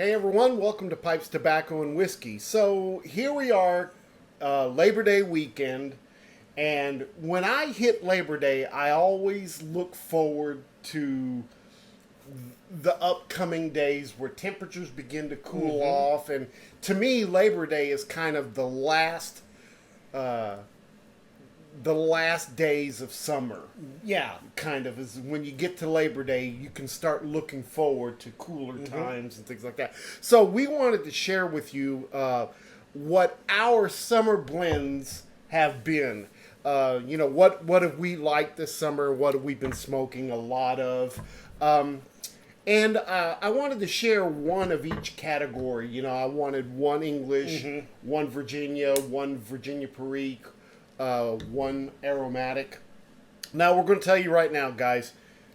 Hey everyone, welcome to Pipes, Tobacco, and Whiskey. So here we are, Labor Day weekend, and when I hit Labor Day, I always look forward to the upcoming days where temperatures begin to cool off, and to me, Labor Day is kind of the last days of summer. Yeah. Kind of is when you get to Labor Day, you can start looking forward to cooler times and things like that. So we wanted to share with you what our summer blends have been. What have we liked this summer? What have we been smoking a lot of? And I wanted to share one of each category. You know, I wanted one English, one Virginia Perique, one aromatic. Now, we're going to tell you right now, guys,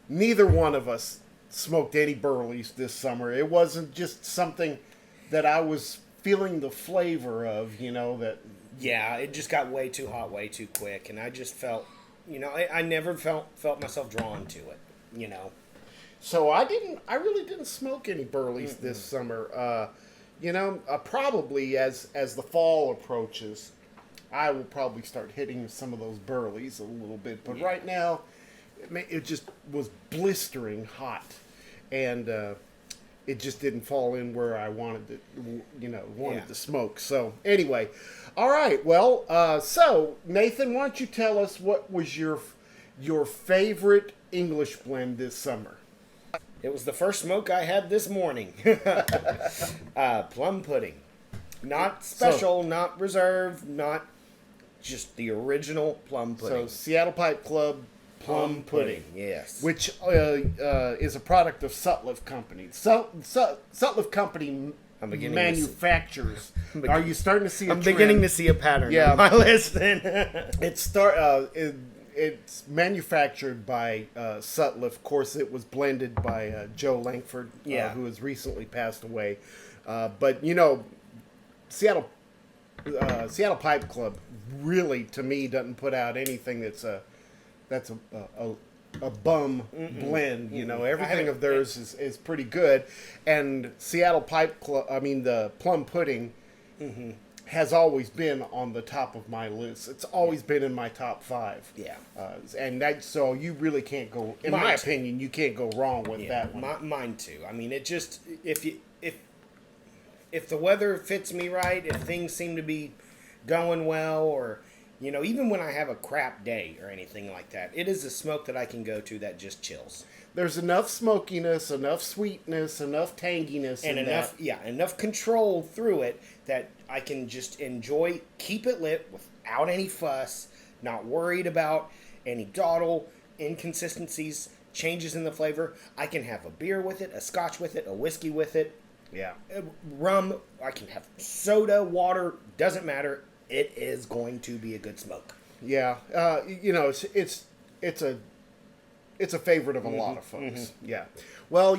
neither one of us smoked any burleys this summer. It wasn't just something that I was feeling the flavor of, that... Yeah, it just got way too hot, way too quick, and I just felt, I never felt myself drawn to it, So I really didn't smoke any burleys this summer. Probably as the fall approaches, I will probably start hitting some of those burleys a little bit. But right now, it just was blistering hot. And it just didn't fall in where I wanted to smoke. So anyway, all right. Well, so Nathan, why don't you tell us what was your favorite English blend this summer? It was the first smoke I had this morning. Plum pudding. Not special, not reserved, not just the original plum pudding. So Seattle Pipe Club Plum Pudding. Yes. Which is a product of Sutliff Company. Sutliff Company manufactures. Are you starting to see a trend? I'm beginning to see a pattern on my list. It's manufactured by Sutliff. Of course, it was blended by Joe Langford, who has recently passed away. But Seattle Pipe Club really, to me, doesn't put out anything that's a bum blend. Everything of theirs is pretty good. And Seattle Pipe Club, the Plum Pudding, has always been on the top of my list. It's always been in my top 5. Yeah. So you really can't go, in my opinion, you can't go wrong with that one. Mine too. It just, if the weather fits me right, if things seem to be going well, or, even when I have a crap day or anything like that, it is a smoke that I can go to that just chills. There's enough smokiness, enough sweetness, enough tanginess, and enough control through it that I can just enjoy, keep it lit without any fuss, not worried about any dawdle, inconsistencies, changes in the flavor. I can have a beer with it, a scotch with it, a whiskey with it. Yeah. Rum, I can have soda, water, doesn't matter. It is going to be a good smoke. Yeah. It's a favorite of a lot of folks. Yeah. Well,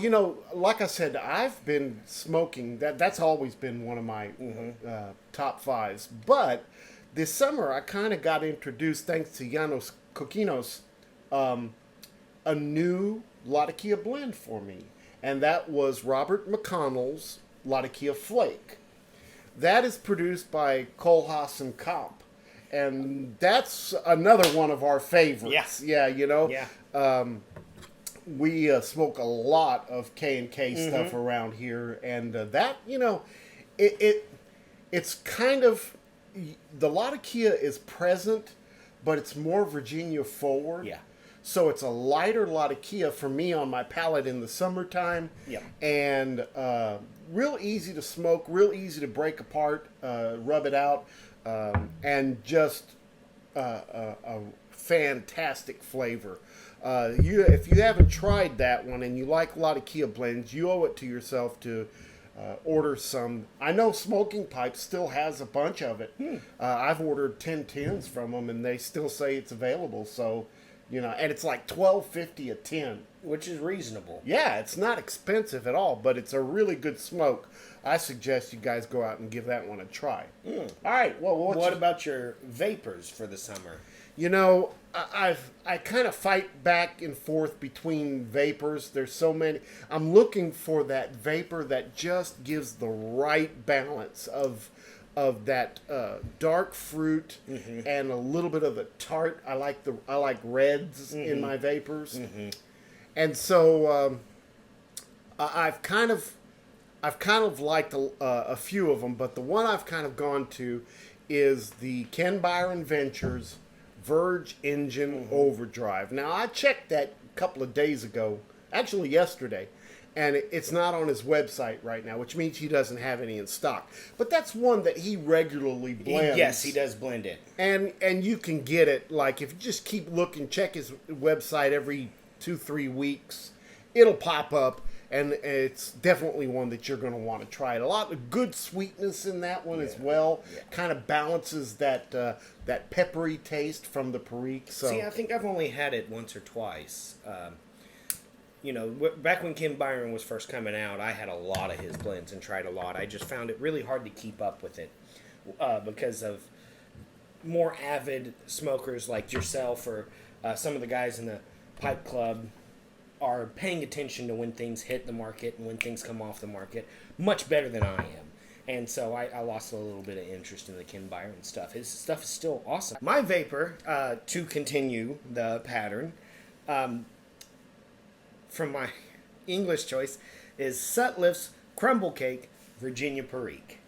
like I said, I've been smoking. That's always been one of my top 5s. But this summer, I kind of got introduced, thanks to Janos Kokinos, a new Latakia blend for me. And that was Robert McConnell's Latakia Flake. That is produced by Kohlhaas and Kamp. And that's another one of our favorites. Yeah. Yeah, we smoke a lot of K&K stuff around here. And that, it's kind of, the Latakia is present, but it's more Virginia forward. Yeah. So it's a lighter Latakia for me on my palate in the summertime. Yeah. And real easy to smoke, real easy to break apart, rub it out, and just a fantastic flavor. If you haven't tried that one and you like Latakia blends, you owe it to yourself to order some. I know Smoking Pipe still has a bunch of it. I've ordered 10 tins from them, and they still say it's available. So, and it's like $12.50 a tin. Which is reasonable. Yeah, it's not expensive at all, but it's a really good smoke. I suggest you guys go out and give that one a try. All right. Well, what about your vapors for the summer? You know, I kind of fight back and forth between vapors. There's so many. I'm looking for that vapor that just gives the right balance of that dark fruit and a little bit of the tart. I like reds in my vapors, and so I've kind of liked a few of them, but the one I've kind of gone to is the Ken Byron Ventures Verge Engine Overdrive. Now, I checked that a couple of days ago, actually yesterday, and it's not on his website right now, which means he doesn't have any in stock. But that's one that he regularly blends. Yes, he does blend it. And you can get it, like, if you just keep looking, check his website every 2-3 weeks, it'll pop up. And it's definitely one that you're going to want to try. A lot of good sweetness in that one as well. Yeah. Kind of balances that that peppery taste from the Perique. So. See, I think I've only had it once or twice. You know, back when Ken Byron was first coming out, I had a lot of his blends and tried a lot. I just found it really hard to keep up with it because of more avid smokers like yourself or some of the guys in the Pipe Club are paying attention to when things hit the market and when things come off the market much better than I am. And so I lost a little bit of interest in the Ken Byron stuff. His stuff is still awesome. My vapor, to continue the pattern, from my English choice, is Sutliff's Crumble Cake Virginia Perique.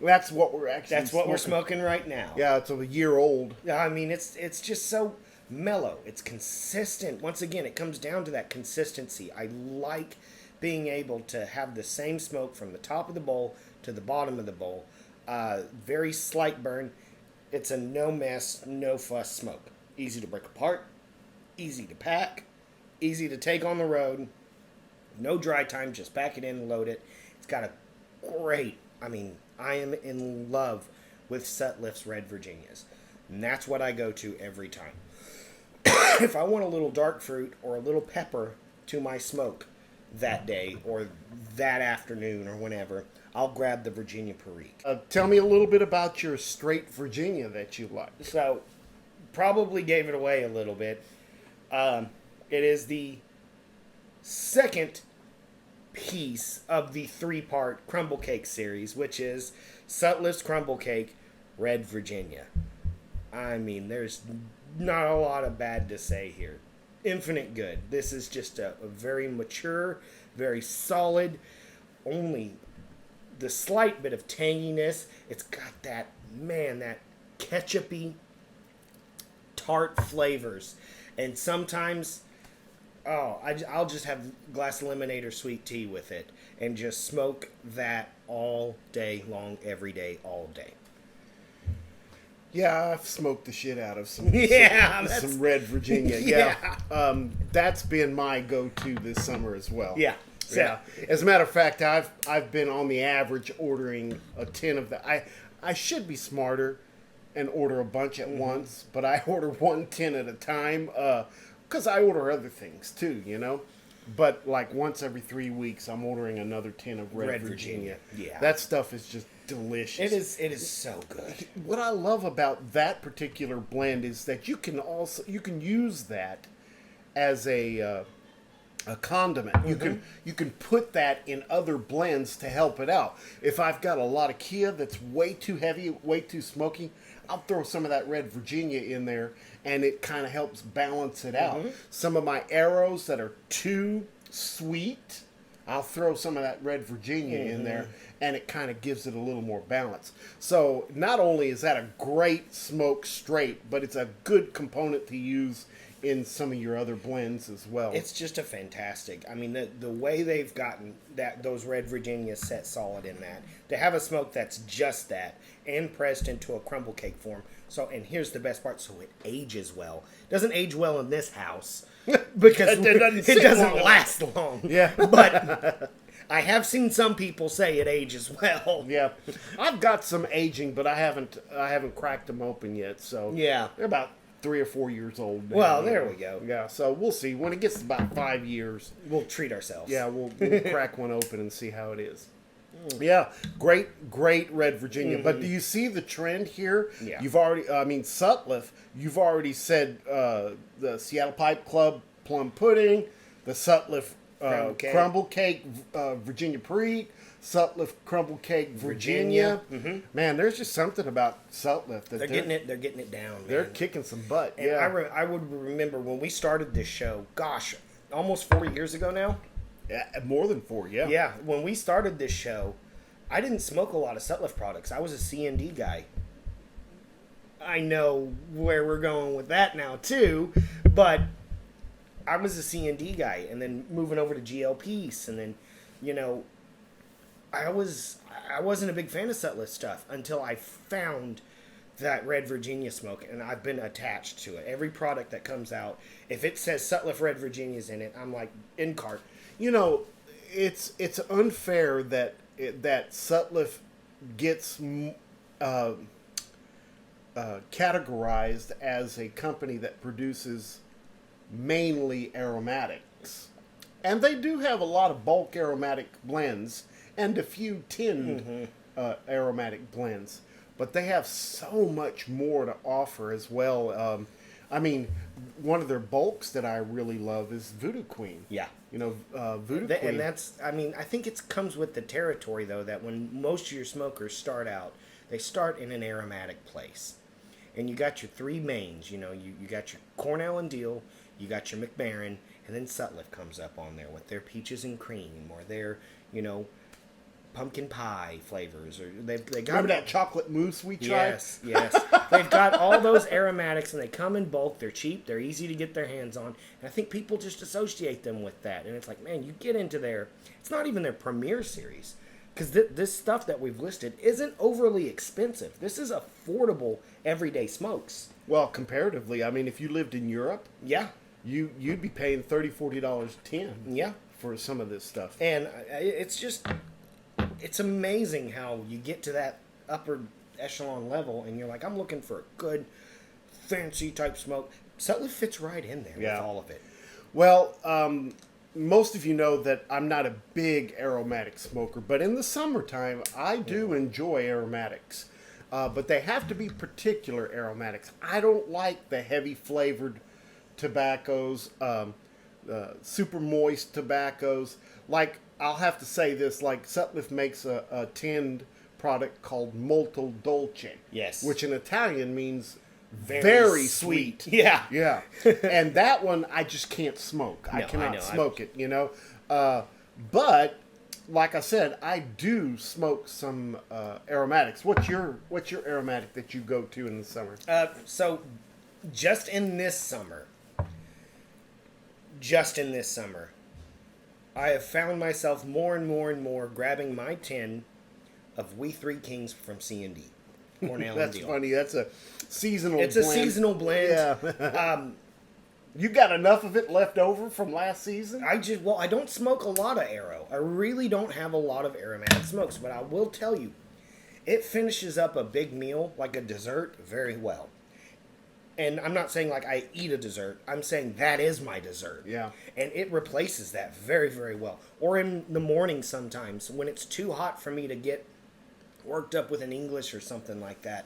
That's what we're actually That's what we're smoking right now. Yeah, it's a year old. I mean, it's just so mellow. It's consistent. Once again, it comes down to that consistency. I like being able to have the same smoke from the top of the bowl to the bottom of the bowl. Very slight burn. It's a no mess, no fuss smoke. Easy to break apart. Easy to pack. Easy to take on the road. No dry time. Just pack it in and load it. It's got a great, I mean, I am in love with Sutliff's Red Virginias. And that's what I go to every time. If I want a little dark fruit or a little pepper to my smoke that day or that afternoon or whenever, I'll grab the Virginia Perique. Tell me a little bit about your straight Virginia that you like. So, probably gave it away a little bit. It is the second piece of the 3-part Crumble Cake series, which is Sutliff's Crumble Cake Red Virginia. I mean, there's not a lot of bad to say here. Infinite good. This is just a very mature, very solid, only the slight bit of tanginess. It's got that ketchupy, tart flavors. And sometimes, I'll just have a glass of lemonade or sweet tea with it and just smoke that all day long, every day, all day. Yeah, I've smoked the shit out of some Red Virginia. Yeah. That's been my go-to this summer as well. Yeah. Yeah. As a matter of fact, I've been on the average ordering a tin of that. I should be smarter and order a bunch at once, but I order 1 tin at a time because I order other things too, you know. But like once every 3 weeks, I'm ordering another tin of Red Virginia. Yeah, that stuff is just delicious. It is so good. What I love about that particular blend is that you can use that as a condiment. You can put that in other blends to help it out. If I've got a lot of Kia that's way too heavy, way too smoky, I'll throw some of that Red Virginia in there, and it kind of helps balance it out. Some of my arrows that are too sweet, I'll throw some of that Red Virginia in there, and it kind of gives it a little more balance. So not only is that a great smoke straight, but it's a good component to use in some of your other blends as well. It's just a fantastic. I mean, the way they've gotten those Red Virginias set solid in that, to have a smoke that's just that and pressed into a crumble cake form. So, and here's the best part: so it ages well. It doesn't age well in this house because it doesn't last long. Yeah, but I have seen some people say it ages well. Yeah, I've got some aging, but I haven't cracked them open yet. So yeah, they're about 3 or 4 years old now. Well, there we go. Yeah, so we'll see. When it gets to about 5 years, we'll treat ourselves. Yeah, we'll crack one open and see how it is. Yeah, great red Virginia. But do you see the trend here? Yeah. You've already, Sutliff, you've already said the Seattle Pipe Club plum pudding, the Sutliff crumble cake Virginia Pre, Sutliff crumble cake Virginia. Man, there's just something about Sutliff that They're getting it down. Man. They're kicking some butt. And yeah, I would remember when we started this show. Gosh, almost 4 years ago now. Yeah, more than 4. Yeah. Yeah, when we started this show, I didn't smoke a lot of Sutliff products. I was a C&D guy. I know where we're going with that now too, but I was a C&D guy, and then moving over to GLPs, and then, I wasn't a big fan of Sutliff stuff until I found that Red Virginia smoke, and I've been attached to it. Every product that comes out, if it says Sutliff Red Virginia's in it, I'm like, in cart. It's unfair that Sutliff gets categorized as a company that produces mainly aromatics, and they do have a lot of bulk aromatic blends and a few tinned aromatic blends, but they have so much more to offer as well. One of their bulks that I really love is Voodoo Queen. Yeah. Voodoo Queen. And that's, I think it comes with the territory, though, that when most of your smokers start out, they start in an aromatic place. And you got your three mains, you got your Cornell and Deal, you got your McBaron, and then Sutliff comes up on there with their peaches and cream, or their, pumpkin pie flavors, or they got. Remember that chocolate mousse we tried? Yes. They've got all those aromatics, and they come in bulk. They're cheap. They're easy to get their hands on, and I think people just associate them with that. And it's like, man, you get into it's not even their premier series, because this stuff that we've listed isn't overly expensive. This is affordable everyday smokes. Well, comparatively, if you lived in Europe, yeah, you'd be paying $30-40 a tin. Yeah, for some of this stuff, and it's amazing how you get to that upper echelon level, and you're like, I'm looking for a good, fancy type smoke. Sutliff fits right in there with all of it. Well, most of you know that I'm not a big aromatic smoker, but in the summertime, I do enjoy aromatics. But they have to be particular aromatics. I don't like the heavy flavored tobaccos, super moist tobaccos. Like, I'll have to say this, like Sutliff makes a tinned product called Molto Dolce. Yes. Which in Italian means very sweet. Yeah. Yeah. And that one I just can't smoke. I cannot smoke it, But like I said, I do smoke some aromatics. What's your aromatic that you go to in the summer? So just in this summer, I have found myself more and more grabbing my tin of We Three Kings from C&D. Cornell That's and Deal. funny. That's a seasonal blend. It's a seasonal blend. Yeah. You got enough of it left over from last season? I don't smoke a lot of Aero. I really don't have a lot of aromatic smokes, but I will tell you, it finishes up a big meal, like a dessert, very well. And I'm not saying like I eat a dessert. I'm saying that is my dessert. Yeah. And it replaces that very, very well. Or in the morning sometimes when it's too hot for me to get worked up with an English or something like that.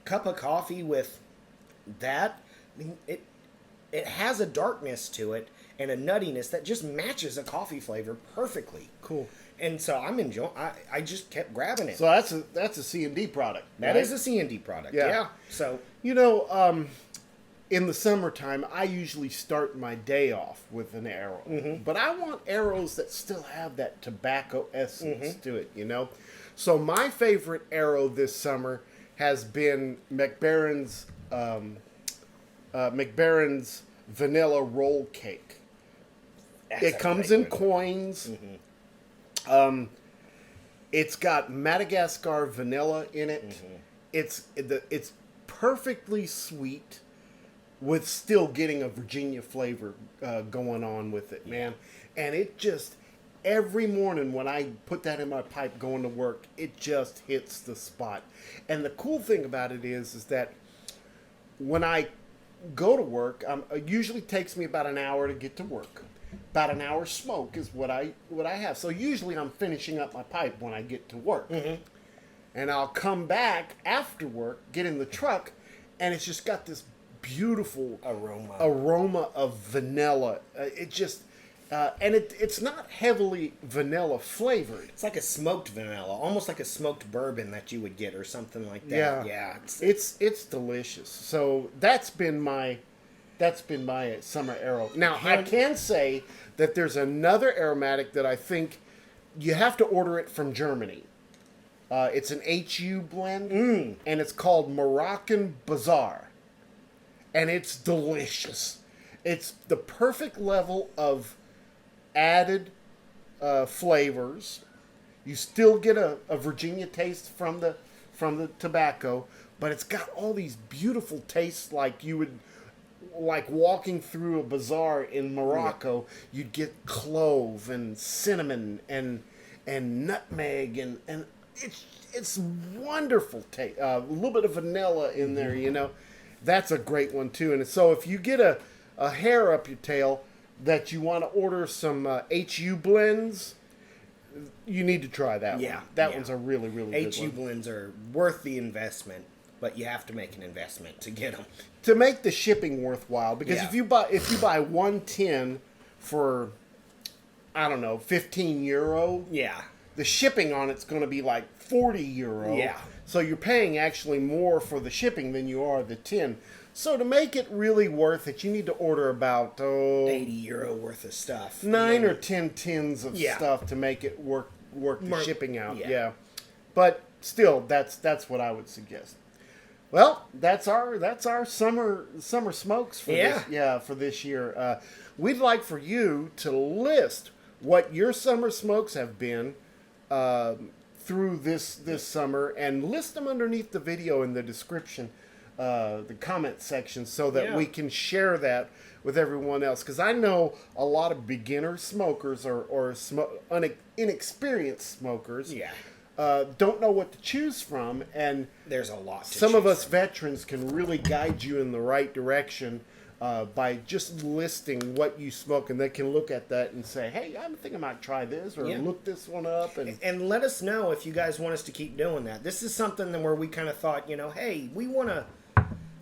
Cup of coffee with that, it has a darkness to it and a nuttiness that just matches a coffee flavor perfectly. Cool. And so I'm enjoying. I just kept grabbing it. So that's a C&D product. That is a C&D product. Yeah. So in the summertime, I usually start my day off with an Aero. Mm-hmm. But I want Aeros that still have that tobacco essence to it. So my favorite Aero this summer has been McBaron's vanilla roll cake. It comes in coins. Mm-hmm. It's got Madagascar vanilla in it. Mm-hmm. It's perfectly sweet with still getting a Virginia flavor going on with it, man. And it just, every morning when I put that in my pipe going to work, it just hits the spot. And the cool thing about it is that when I go to work, it usually takes me about an hour to get to work. about an hour smoke is what I have. So usually I'm finishing up my pipe when I get to work. And I'll come back after work, get in the truck, and it's just got this beautiful aroma of vanilla. It's not heavily vanilla flavored. It's like a smoked vanilla, almost like a smoked bourbon that you would get or something like that. Yeah. It's delicious. So that's been my summer arrow. Now I can say that there's another aromatic that I think you have to order it from Germany. It's an HU blend, and it's called Moroccan Bazaar. And it's delicious. It's the perfect level of added flavors. You still get a Virginia taste from the tobacco, but it's got all these beautiful tastes like you would... Like walking through a bazaar in Morocco, you'd get clove and cinnamon and nutmeg and it's wonderful taste. A little bit of vanilla in there, you know. That's a great one too. And so if you get a hair up your tail that you want to order some HU blends, you need to try that one. That one's a really good one. HU blends are worth the investment, but you have to make an investment to get them. To make the shipping worthwhile, because if you buy one tin for, I don't know, €15, the shipping on it's going to be like €40. Yeah. So you're paying actually more for the shipping than you are the tin. So to make it really worth it, you need to order about €80 worth of stuff. 9 or 10 tins of stuff to make it work the shipping out. Yeah. But still, that's what I would suggest. Well, that's our summer smokes for this year. We'd like for you to list what your summer smokes have been through this summer, and list them underneath the video in the description, the comment section, so that we can share that with everyone else. Because I know a lot of beginner smokers or inexperienced smokers. Don't know what to choose from, and there's a lot to some of us from. veterans can really guide you in the right direction by just listing what you smoke, and they can look at that and say, hey, I think I might try this, or look this one up. And let us know if you guys want us to keep doing that. This is something where we kind of thought, hey,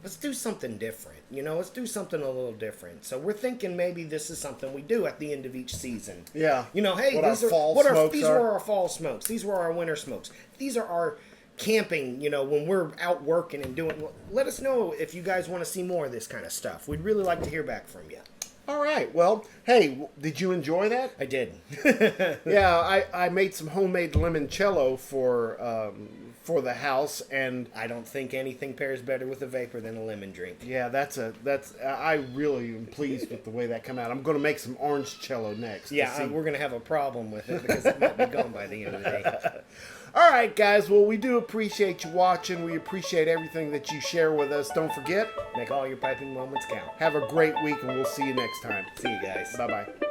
let's do something different. Let's do something a little different. So we're thinking maybe this is something we do at the end of each season. Yeah. Hey, these were our fall smokes. These were our winter smokes. These are our camping, when we're out working and doing. Let us know if you guys want to see more of this kind of stuff. We'd really like to hear back from you. All right. Well, hey, did you enjoy that? I did. Yeah, I made some homemade limoncello for the house, and I don't think anything pairs better with a vapor than a lemon drink. Yeah, I really am pleased with the way that came out. I'm going to make some orange cello next. Yeah, we're going to have a problem with it because it might be gone by the end of the day. All right, guys. Well, we do appreciate you watching. We appreciate everything that you share with us. Don't forget, make all your piping moments count. Have a great week, and we'll see you next time. See you guys. Bye-bye.